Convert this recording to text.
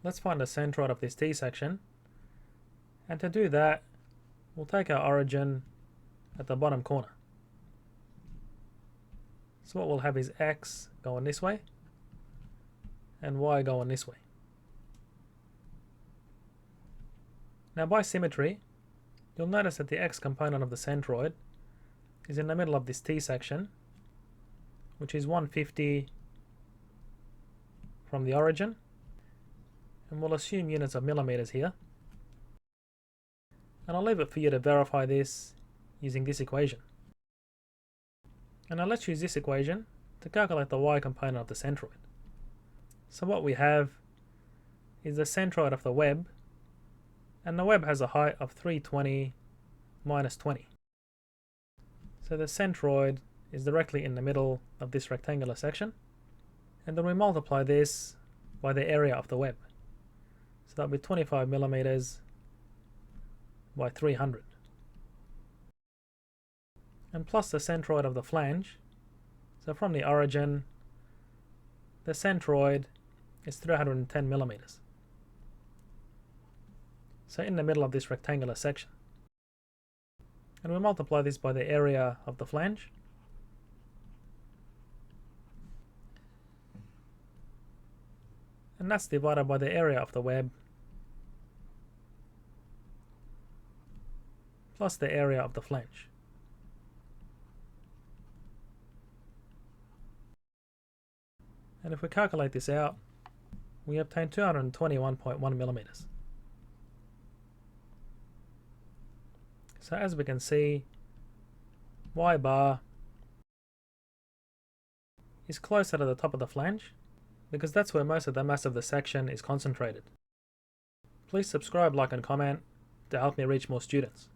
let's find the centroid of this T-section, and to do that we'll take our origin at the bottom corner. So what we'll have is X going this way and Y going this way. Now by symmetry, you'll notice that the X component of the centroid is in the middle of this T-section, which is 150 from the origin, and we'll assume units of millimeters here. And I'll leave it for you to verify this using this equation. And now let's use this equation to calculate the Y component of the centroid. So what we have is the centroid of the web, and the web has a height of 320 minus 20. So the centroid is directly in the middle of this rectangular section, and then we multiply this by the area of the web. So that'll be 25 millimeters by 300. And plus the centroid of the flange. So from the origin, the centroid is 310 millimeters. So in the middle of this rectangular section. And we multiply this by the area of the flange. And that's divided by the area of the web plus the area of the flange. And if we calculate this out, we obtain 221.1 millimeters. So as we can see, Y bar is closer to the top of the flange because that's where most of the mass of the section is concentrated. Please subscribe, like and comment to help me reach more students.